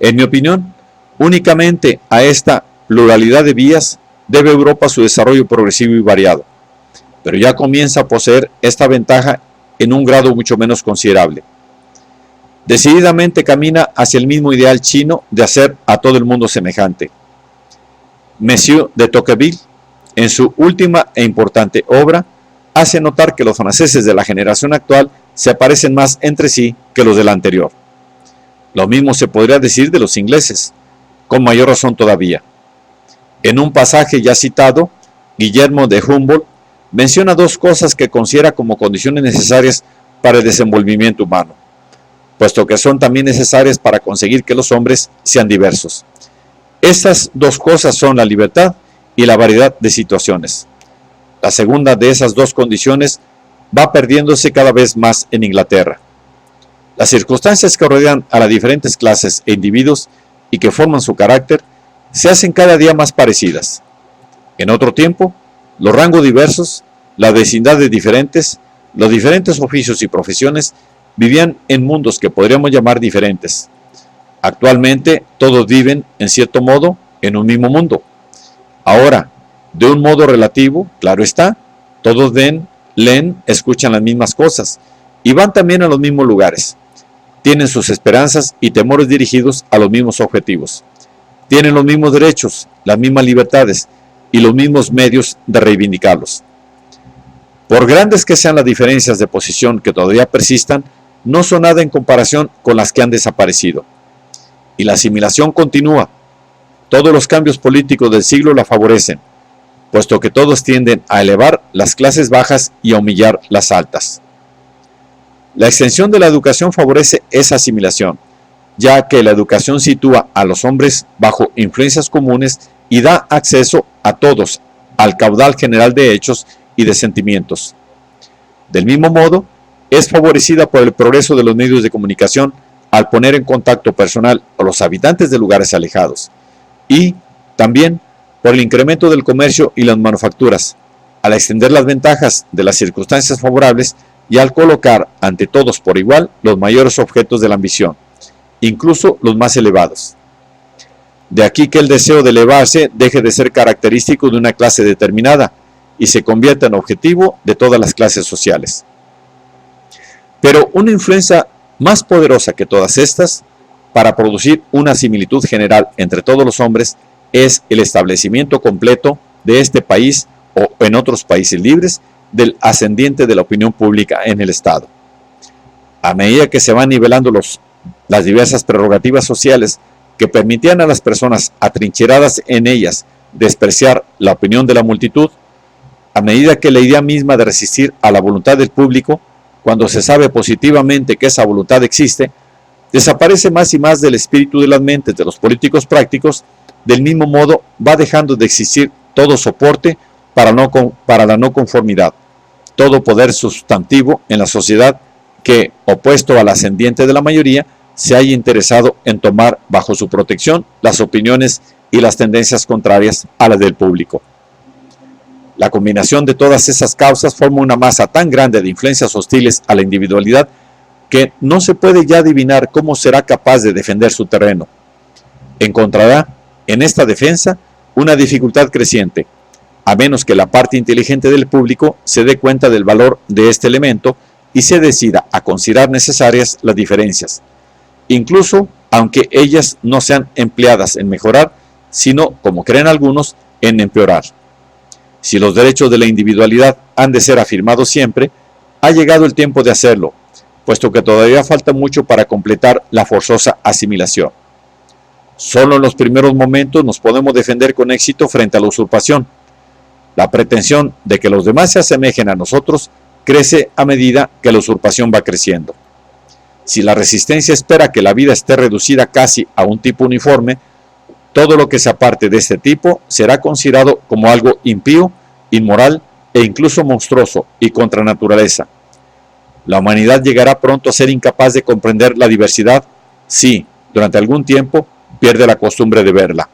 S1: En mi opinión, únicamente a esta pluralidad de vías debe Europa su desarrollo progresivo y variado, pero ya comienza a poseer esta ventaja en un grado mucho menos considerable. Decididamente camina hacia el mismo ideal chino de hacer a todo el mundo semejante. Monsieur de Tocqueville, en su última e importante obra, hace notar que los franceses de la generación actual se parecen más entre sí que los de la anterior. Lo mismo se podría decir de los ingleses, con mayor razón todavía. En un pasaje ya citado, Guillermo de Humboldt menciona dos cosas que considera como condiciones necesarias para el desenvolvimiento humano, puesto que son también necesarias para conseguir que los hombres sean diversos. Estas dos cosas son la libertad y la variedad de situaciones. La segunda de esas dos condiciones va perdiéndose cada vez más en Inglaterra. Las circunstancias que rodean a las diferentes clases e individuos y que forman su carácter se hacen cada día más parecidas. En otro tiempo, los rangos diversos, las vecindades diferentes, los diferentes oficios y profesiones vivían en mundos que podríamos llamar diferentes. Actualmente todos viven, en cierto modo, en un mismo mundo. Ahora, de un modo relativo, claro está, todos ven, leen, escuchan las mismas cosas y van también a los mismos lugares. Tienen sus esperanzas y temores dirigidos a los mismos objetivos. Tienen los mismos derechos, las mismas libertades y los mismos medios de reivindicarlos. Por grandes que sean las diferencias de posición que todavía persistan, no son nada en comparación con las que han desaparecido. Y la asimilación continúa. Todos los cambios políticos del siglo la favorecen, puesto que todos tienden a elevar las clases bajas y a humillar las altas. La extensión de la educación favorece esa asimilación, ya que la educación sitúa a los hombres bajo influencias comunes y da acceso a todos al caudal general de hechos y de sentimientos. Del mismo modo, es favorecida por el progreso de los medios de comunicación al poner en contacto personal a los habitantes de lugares alejados, y también por el incremento del comercio y las manufacturas, al extender las ventajas de las circunstancias favorables y al colocar ante todos por igual los mayores objetos de la ambición, incluso los más elevados. De aquí que el deseo de elevarse deje de ser característico de una clase determinada y se convierta en objetivo de todas las clases sociales. Pero una influencia más poderosa que todas estas, para producir una similitud general entre todos los hombres, es el establecimiento completo de este país o en otros países libres del ascendiente de la opinión pública en el Estado. A medida que se van nivelando las diversas prerrogativas sociales que permitían a las personas atrincheradas en ellas despreciar la opinión de la multitud, a medida que la idea misma de resistir a la voluntad del público, cuando se sabe positivamente que esa voluntad existe, desaparece más y más del espíritu de las mentes de los políticos prácticos, del mismo modo va dejando de existir todo soporte para la no conformidad, todo poder sustantivo en la sociedad que, opuesto al ascendiente de la mayoría, se haya interesado en tomar bajo su protección las opiniones y las tendencias contrarias a las del público. La combinación de todas esas causas forma una masa tan grande de influencias hostiles a la individualidad que no se puede ya adivinar cómo será capaz de defender su terreno. Encontrará en esta defensa una dificultad creciente, a menos que la parte inteligente del público se dé cuenta del valor de este elemento y se decida a considerar necesarias las diferencias, incluso aunque ellas no sean empleadas en mejorar, sino, como creen algunos, en empeorar. Si los derechos de la individualidad han de ser afirmados siempre, Ha llegado el tiempo de hacerlo, puesto que todavía falta mucho para completar la forzosa asimilación. Solo en los primeros momentos nos podemos defender con éxito frente a la usurpación. La pretensión de que los demás se asemejen a nosotros crece a medida que la usurpación va creciendo. Si la resistencia espera que la vida esté reducida casi a un tipo uniforme, todo lo que se aparte de este tipo será considerado como algo impío, inmoral e incluso monstruoso y contra naturaleza. La humanidad llegará pronto a ser incapaz de comprender la diversidad si, durante algún tiempo, pierde la costumbre de verla.